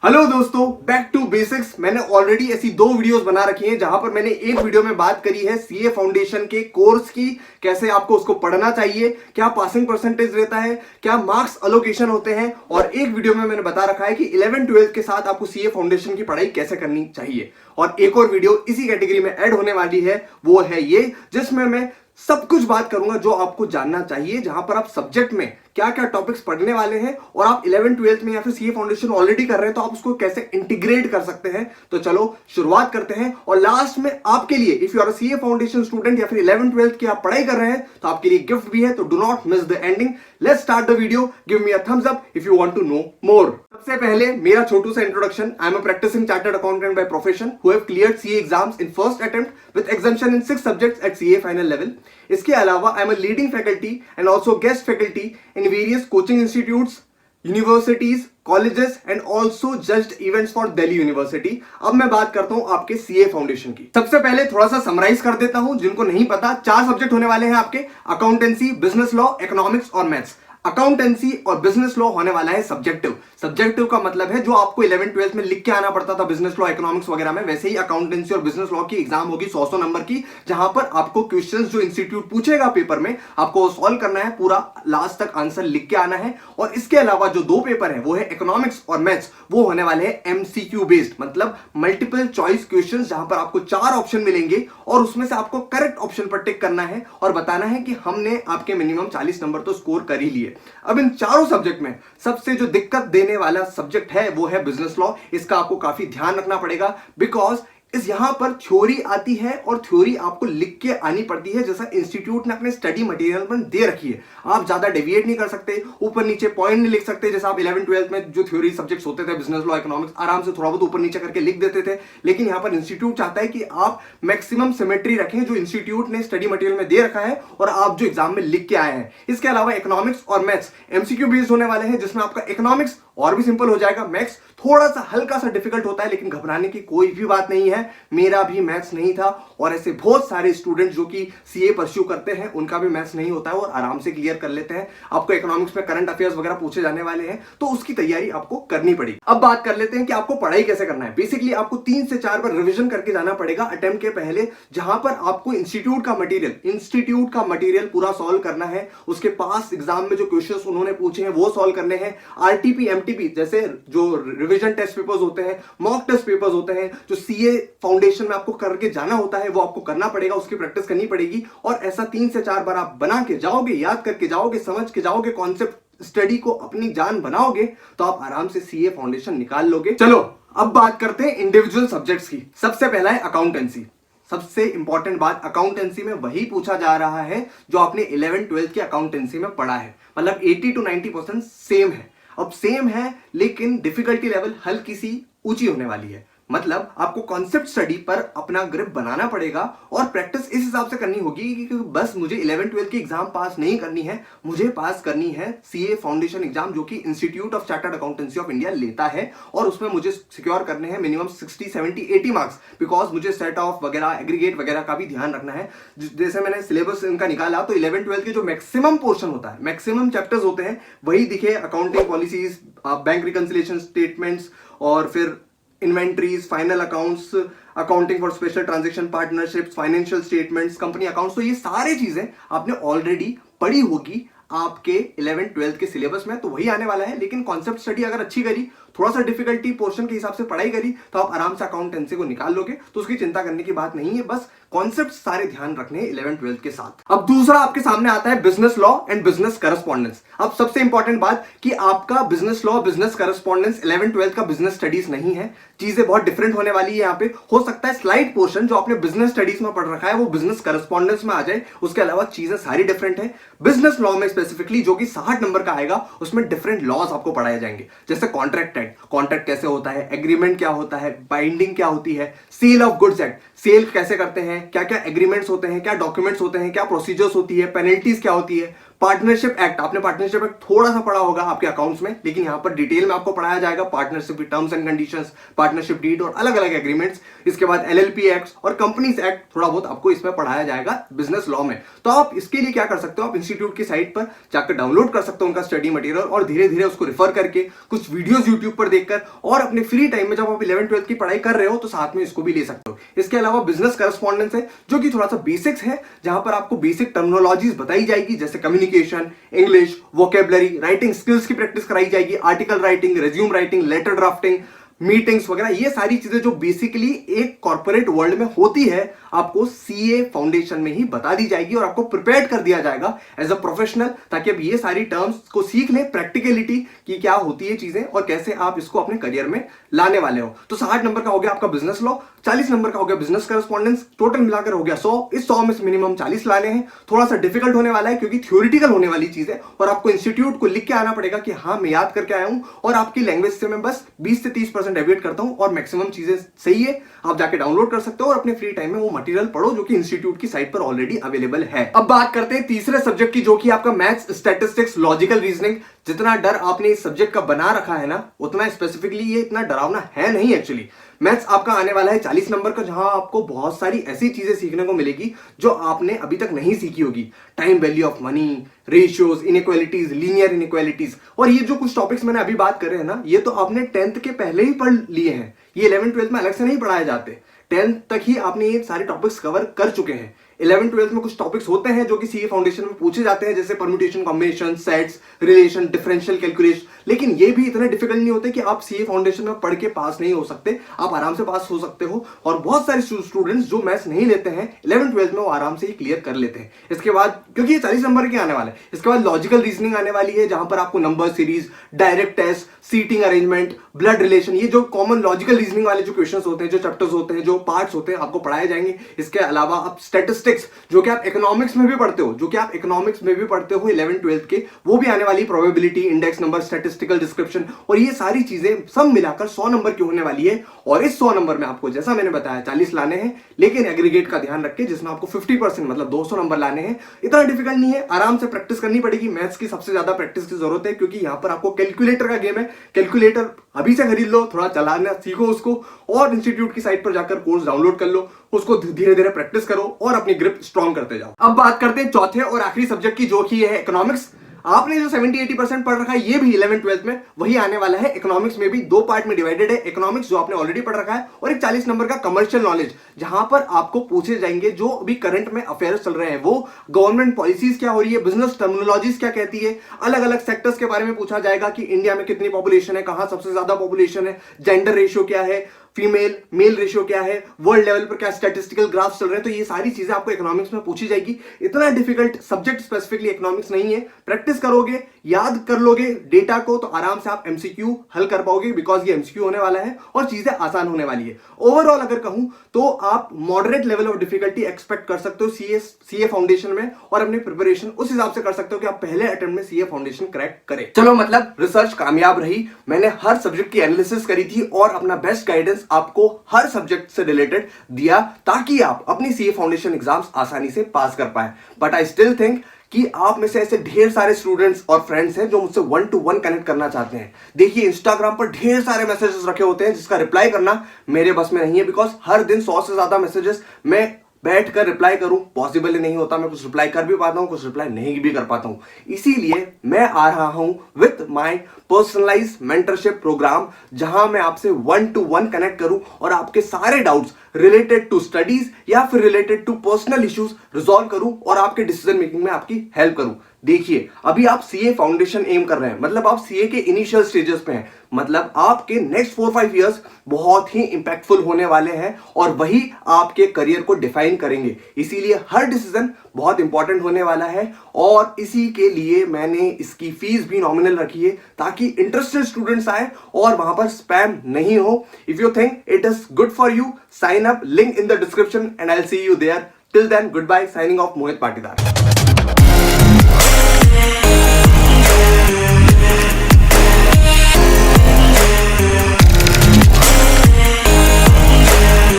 Hello दोस्तों, back to basics. मैंने already ऐसी 2 वीडियोस बना रखी हैं जहां पर मैंने एक वीडियो में बात करी है सीए फाउंडेशन के कोर्स की, कैसे आपको उसको पढ़ना चाहिए, क्या पासिंग परसेंटेज रहता है, क्या मार्क्स अलोकेशन होते हैं। और एक वीडियो में मैंने बता रखा है कि 11 12 के साथ आपको सीए फाउंडेशन की पढ़ाई कैसे करनी चाहिए। और एक और वीडियो इसी कैटेगरी में ऐड होने वाली है, वो है ये, जिसमें मैं सब कुछ बात करूंगा जो आपको जानना चाहिए, जहां पर आप सब्जेक्ट में क्या क्या टॉपिक्स पढ़ने वाले हैं और आप 11 12 में या फिर सीए फाउंडेशन ऑलरेडी कर रहे हैं तो आप उसको कैसे इंटीग्रेट कर सकते हैं। तो चलो शुरुआत करते हैं। और लास्ट में आपके लिए, if you are CA foundation student या फिर 11 12 की आप पढ़ाई कर रहे हैं तो आपके लिए गिफ्ट भी है, तो do not miss the ending. Let's start the video. Give me a thumbs up if you want to know more. सबसे पहले मेरा छोटू सा introduction. I am a practising chartered accountant by profession who have cleared CA exams in first attempt with exemption in 6 subjects at CA final level. इसके अलावा I am a leading faculty and also guest faculty in various coaching institutes, universities, colleges and also judged events for Delhi university. अब मैं बात करता हूं आपके CA foundation की। सबसे पहले थोड़ा सा समराइज कर देता हूं जिनको नहीं पता। 4 सब्जेक्ट होने वाले हैं आपके, अकाउंटेंसी, बिजनेस लॉ, इकोनॉमिक्स और मैथ्स। अकाउंटेंसी और बिजनेस लॉ होने वाला है सब्जेक्टिव। सब्जेक्टिव का मतलब है जो आपको 11 12 में लिख के आना पड़ता था बिजनेस लॉ, इकोनॉमिक्स वगैरह में, वैसे ही अकाउंटेंसी और बिजनेस लॉ की एग्जाम होगी 100 नंबर की, जहां पर आपको क्वेश्चंस जो इंस्टीट्यूट पूछेगा पेपर में आपको सॉल्व करना है, पूरा लास्ट तक आंसर लिख के आना है। और इसके अलावा जो 2 पेपर है वो है इकोनॉमिक्स और मैथ्स, वो होने वाले हैं एमसीक्यू बेस्ड, मतलब मल्टीपल चॉइस क्वेश्चंस, जहां पर आपको 4 ऑप्शन मिलेंगे और उसमें से आपको करेक्ट ऑप्शन पर टिक करना है और बताना है कि हमने आपके मिनिमम 40 नंबर तो स्कोर कर ही लिए। अब इन चारों सब्जेक्ट में सबसे जो दिक्कत देने वाला सब्जेक्ट है वो है बिजनेस लॉ। इसका आपको काफी ध्यान रखना पड़ेगा बिकॉज यहां पर थ्योरी आती है और थ्योरी आपको लिख के आनी पड़ती है, जैसा इंस्टीट्यूट ने अपने स्टडी मटेरियल में दे रखी है। आप ज्यादा डेविएट नहीं कर सकते, ऊपर नीचे पॉइंट नहीं लिख सकते, जैसा आप 11 12 में जो थ्योरी सब्जेक्ट्स होते थे बिजनेस लॉ, इकोनॉमिक्स, आराम से थोड़ा बहुत ऊपर नीचे करके लिख देते थे। लेकिन यहां पर इंस्टीट्यूट चाहता है कि आप मैक्सिमम सिमेट्री रखें जो इंस्टीट्यूट ने स्टडी मटेरियल में दे रखा है और आप जो एग्जाम में लिख के आए हैं। इसके अलावा इकोनॉमिक्स और मैथ्स एमसीक्यू बेस्ड होने वाले हैं, जिसमें आपका इकोनॉमिक्स और भी सिंपल हो जाएगा, मैथ्स थोड़ा सा हल्का सा डिफिकल्ट होता है, लेकिन घबराने की कोई भी बात नहीं है। मेरा भी मैथ्स नहीं था और ऐसे बहुत सारे स्टूडेंट जो कि सीए परस्यू करते हैं उनका भी मैथ्स नहीं होता है और आराम से क्लियर कर लेते हैं। आपको इकोनॉमिक्स में करंट अफेयर्स वगैरह पूछे जाने वाले हैं तो उसकी तैयारी आपको करनी पड़ेगी। अब बात कर लेते हैं कि आपको पढ़ाई कैसे करना है। बेसिकली आपको 3 से 4 बार रिविजन करके जाना पड़ेगा अटेम्प्ट के पहले, जहां पर आपको इंस्टीट्यूट का मटेरियल पूरा सॉल्व करना है। उसके पास एग्जाम में जो क्वेश्चंस उन्होंने पूछे हैं वो सॉल्व करने हैं। आरटीपी एमटीपी जैसे जो रिवीजन टेस्ट पेपर्स होते हैं, मॉक टेस्ट पेपर्स होते हैं, जो सीए फाउंडेशन में आपको करके जाना होता है वो आपको करना पड़ेगा, उसकी प्रैक्टिस करनी पड़ेगी। और ऐसा 3 से 4 बार आप बना के जाओगे, याद करके जाओगे, समझ के जाओगे, कॉन्सेप्ट स्टडी को अपनी जान बनाओगे तो आप आराम से सीए फाउंडेशन निकाल लोगे। चलो अब बात करते हैं इंडिविजुअल सब्जेक्ट्स की। सबसे पहला है अकाउंटेंसी। सबसे इंपॉर्टेंट बात, अकाउंटेंसी में वही पूछा जा रहा है जो आपने 11 12 की अकाउंटेंसी में पढ़ा है, मतलब 80 to 90% सेम है। अब सेम है लेकिन डिफिकल्टी लेवल हल्की सी ऊंची होने वाली है, मतलब आपको कॉन्सेप्ट स्टडी पर अपना ग्रिप बनाना पड़ेगा और प्रैक्टिस इस हिसाब से करनी होगी कि बस मुझे 11 12 की एग्जाम पास नहीं करनी है, मुझे पास करनी है सीए फाउंडेशन एग्जाम जो कि institute of chartered accountancy of India लेता है। और उसमें मुझे सिक्योर करने हैं मिनिमम 60 70 80 मार्क्स, बिकॉज मुझे सेट ऑफ वगैरह, एग्रीगेट वगैरह का भी ध्यान रखना है। जैसे मैंने सिलेबस इनका निकाला तो 11 12 के जो मैक्सिमम पोर्शन होता है, मैक्सिमम चैप्टर्स होते हैं, वही दिखे accounting policies, bank reconciliation statements, और फिर inventories, final accounts, accounting for special transaction partnerships, financial statements, company accounts. तो ये सारी चीजें आपने ऑलरेडी पढ़ी होगी आपके 11 12 के सिलेबस में, तो वही आने वाला है। लेकिन कॉन्सेप्ट स्टडी अगर अच्छी करी, थोड़ा सा डिफिकल्टी पोर्शन के हिसाब से पढ़ाई करी, तो आप आराम से अकाउंटेंसी को निकाल लोगे, तो उसकी चिंता करने की बात नहीं है। बस कॉन्सेप्ट सारे ध्यान रखने हैं 11 12 के साथ। अब दूसरा आपके सामने आता है business law and business correspondence. अब सबसे इंपॉर्टेंट बात कि आपका बिजनेस लॉ, बिजनेस करस्पॉन्डेंस 11 12 का बिजनेस स्टडीज नहीं है, चीजें बहुत डिफरेंट होने वाली है। यहाँ पे हो सकता है स्लाइड पोर्शन जो आपने बिजनेस स्टडीज में पढ़ रखा है वो बिजनेस करस्पॉन्डेंस में आ जाए, उसके अलावा चीजें सारी डिफरेंट है। बिजनेस लॉ में स्पेसिफिकली जो कि 60 नंबर का आएगा, उसमें डिफरेंट लॉज आपको पढ़ाए जाएंगे, जैसे कॉन्ट्रैक्ट एक्ट, कॉन्ट्रैक्ट कैसे होता है, एग्रीमेंट क्या होता है, बाइंडिंग क्या होती है, sale of goods act, sale कैसे करते हैं, क्या क्या एग्रीमेंट्स होते हैं, क्या डॉक्यूमेंट्स होते हैं, क्या प्रोसीजर्स होती है, पेनल्टीज क्या होती है, पार्टनरशिप एक्ट, आपने पार्टनरशिप एक्ट थोड़ा सा पढ़ा होगा आपके अकाउंट्स में, लेकिन यहां पर डिटेल में आपको पढ़ाया जाएगा पार्टनरशिप की terms and conditions, partnership deed और अलग अलग एग्रीमेंट्स। इसके बाद एलएलपी एक्ट और कंपनीज एक्ट थोड़ा बहुत आपको इसमें पढ़ाया जाएगा बिजनेस लॉ में। तो आप इसके लिए क्या कर सकते हो, आप इंस्टीट्यूट की साइट पर जाकर डाउनलोड कर सकते हो उनका स्टडी मटेरियल और धीरे धीरे उसको रिफर करके कुछ वीडियोस यूट्यूब पर देखकर और अपने फ्री टाइम में जब आप 11th-12th की पढ़ाई कर रहे हो तो साथ में इसको भी ले सकते हो। इसके अलावा बिजनेस करस्पॉन्डेंस है जो कि थोड़ा सा बेसिक्स है, जहां पर आपको बेसिक टर्मिनोलॉजीज बताई जाएगी जैसे communication, English, vocabulary, writing skills की प्रैक्टिस कराई जाएगी, article writing, resume writing, letter drafting, meetings वगैरह, ये सारी चीजें जो बेसिकली एक कॉर्पोरेट वर्ल्ड में होती है आपको सीए फाउंडेशन में ही बता दी जाएगी और आपको प्रिपेयर कर दिया जाएगा एज अ प्रोफेशनल, ताकि अब ये सारी टर्म्स को सीख ले, प्रैक्टिकलिटी की क्या होती है चीजें और कैसे आप इसको अपने करियर में लाने वाले हो। तो 60 नंबर का हो गया आपका बिजनेस लॉ, 40 नंबर का हो गया बिजनेस करस्पॉन्डेंस, टोटल मिलाकर हो गया 100। इस 100 में से मिनिमम 40 लाने हैं। थोड़ा सा डिफिकल्ट होने वाला है क्योंकि थ्योरिटिकल होने वाली चीज है और आपको इंस्टीट्यूट को लिख के आना पड़ेगा कि हाँ मैं याद करके आया हूं और आपकी लैंग्वेज से मैं बस 20 से 30% एविएट करता हूं और मैक्सिमम चीजें सही है। आप जाके डाउनलोड कर सकते हो और अपने फ्री टाइम में वो मटेरियल पढ़ो जो कि इंस्टीट्यूट की साइट पर ऑलरेडी अवेलेबल है। अब बात करते हैं तीसरे सब्जेक्ट की जो कि आपका मैथ्स, स्टैटिस्टिक्स, लॉजिकल रीजनिंग। जितना डर आपने इस सब्जेक्ट का बना रखा है ना, उतना स्पेसिफिकली ये इतना डरावना है नहीं एक्चुअली। मैथ्स आपका आने वाला है 40 नंबर का, जहां आपको बहुत सारी ऐसी चीजें सीखने को मिलेगी जो आपने अभी तक नहीं सीखी होगी। Time value of money, ratios, inequalities, linear inequalities, और ये जो कुछ टॉपिक्स मैंने अभी बात कर रहे हैं ना, ये तो आपने 10th के पहले ही पढ़ लिए हैं। ये 11th-12th में अलग से नहीं पढ़ाए जाते, 10th तक ही आपने ये सारे टॉपिक्स कवर कर चुके हैं। 11th-12th में कुछ टॉपिक्स होते हैं जो कि सीए फाउंडेशन में पूछे जाते हैं, जैसे permutation, combination, sets, relation, differential calculation, लेकिन ये भी इतने डिफिकल्ट नहीं होते कि आप सीए फाउंडेशन में पढ़ के पास नहीं हो सकते। आप आराम से पास हो सकते हो और बहुत सारे स्टूडेंट्स जो मैथ्स नहीं लेते हैं 11th-12th में वो आराम से ही क्लियर कर लेते हैं। इसके बाद क्योंकि ये 40 नंबर के आने वाले हैं, इसके बाद लॉजिकल रीजनिंग आने वाली है जहां पर आपको number series, direct test, seating arrangement, blood relation, ये जो कॉमन लॉजिकल रीजनिंग वाले जो क्वेश्चंस होते हैं, जो चैप्टर्स होते हैं, जो पार्ट्स होते हैं, आपको पढ़ाए जाएंगे। इसके अलावा आप स्टैटिस्टिक्स जो कि आप इकोनॉमिक्स में भी पढ़ते हो, 11th-12th के, वो भी आने वाली, probability, index number, statistical description, और ये सारी चीजें सब मिलाकर 100 नंबर की होने वाली है। और इस 100 नंबर में आपको जैसा मैंने बताया 40 लाने हैं, लेकिन एग्रीगेट का ध्यान रखें जिसमें आपको 50% मतलब 200 नंबर लाने हैं। इतना डिफिकल्ट नहीं है, आराम से प्रैक्टिस करनी पड़ेगी। मैथ्स की सबसे ज्यादा प्रैक्टिस की जरूरत है क्योंकि यहां पर आपको कैलकुलेटर का गेम है। कैलकुलेटर अभी से खरीद लो, थोड़ा चलाना सीखो उसको और इंस्टीट्यूट की साइट पर जाकर कोर्स डाउनलोड कर लो, उसको धीरे धीरे प्रैक्टिस करो और अपनी ग्रिप स्ट्रॉन्ग करते जाओ। अब बात करते हैं चौथे और आखिरी सब्जेक्ट की जो कि है इकोनॉमिक्स। आपने जो 70-80% पढ़ रखा है ये भी 11th-12th में वही आने वाला है। इकोनॉमिक्स में भी 2 पार्ट में डिवाइडेड है, इकोनॉमिक्स जो आपने ऑलरेडी पढ़ रखा है और एक 40 नंबर का कमर्शियल नॉलेज, जहां पर आपको पूछे जाएंगे जो अभी करंट में अफेयर्स चल रहे हैं, वो गवर्नमेंट पॉलिसीज क्या हो रही है, बिजनेस टर्मिनोलॉजीज क्या कहती है, अलग अलग सेक्टर्स के बारे में पूछा जाएगा कि इंडिया में कितनी पॉपुलेशन है, कहां सबसे ज्यादा पॉपुलेशन है, जेंडर रेशियो क्या है, फीमेल मेल रेशियो क्या है, वर्ल्ड लेवल पर क्या स्टैटिस्टिकल ग्राफ चल रहे हैं। तो ये सारी चीजें आपको इकोनॉमिक्स में पूछी जाएगी। इतना डिफिकल्ट सब्जेक्ट स्पेसिफिकली इकोनॉमिक्स नहीं है। प्रैक्टिस करोगे, याद कर लोगे डेटा को, तो आराम से आप एमसीक्यू हल कर पाओगे, बिकॉज ये एमसीक्यू होने वाला है और चीजें आसान होने वाली है। ओवरऑल अगर कहूं तो आप moderate level of difficulty expect कर सकते हो सीए फाउंडेशन में और अपने प्रिपरेशन उस हिसाब से कर सकते हो कि आप पहले अटेम्प्ट में सीए फाउंडेशन क्रैक करें। चलो, मतलब रिसर्च कामयाब रही, मैंने हर सब्जेक्ट की एनालिसिस करी थी और अपना बेस्ट गाइडेंस आपको हर सब्जेक्ट से रिलेटेड दिया ताकि आप अपनी सीए फाउंडेशन एग्जाम्स आसानी से पास कर पाए। बट आई स्टिल थिंक कि आप में से ऐसे ढेर सारे स्टूडेंट्स और फ्रेंड्स हैं जो मुझसे 1-to-1 कनेक्ट करना चाहते हैं। देखिए, इंस्टाग्राम पर ढेर सारे मैसेजेस रखे होते हैं जिसका रिप्लाई करना मेरे बस में नहीं है, बिकॉज हर दिन 100 से ज्यादा मैसेजेस मैं बैठकर रिप्लाई करूं पॉसिबल ही नहीं होता। मैं कुछ रिप्लाई कर भी पाता हूं, कुछ रिप्लाई नहीं भी कर पाता हूं। इसीलिए मैं आ रहा हूं with my personalised mentorship programme, जहां मैं आपसे 1-to-1 कनेक्ट करूं और आपके सारे डाउट्स रिलेटेड टू स्टडीज या फिर related to personal issues resolve करूं और आपके डिसीजन मेकिंग में आपकी हेल्प करूं। देखिए, अभी आप सीए फाउंडेशन एम कर रहे हैं, मतलब आप सीए के इनिशियल स्टेजेस पे हैं, मतलब आपके नेक्स्ट 4-5 इयर्स बहुत ही इंपैक्टफुल होने वाले हैं और वही आपके करियर को डिफाइन करेंगे। इसीलिए हर डिसीजन बहुत इंपॉर्टेंट होने वाला है और इसी के लिए मैंने इसकी फीस भी नॉमिनल रखी है ताकि इंटरेस्टेड स्टूडेंट्स आए और वहां पर स्पैम नहीं हो। If you think it is good for you, sign up, link in the description and I will see you there. Till then, goodbye, signing off, Mohit Patidar.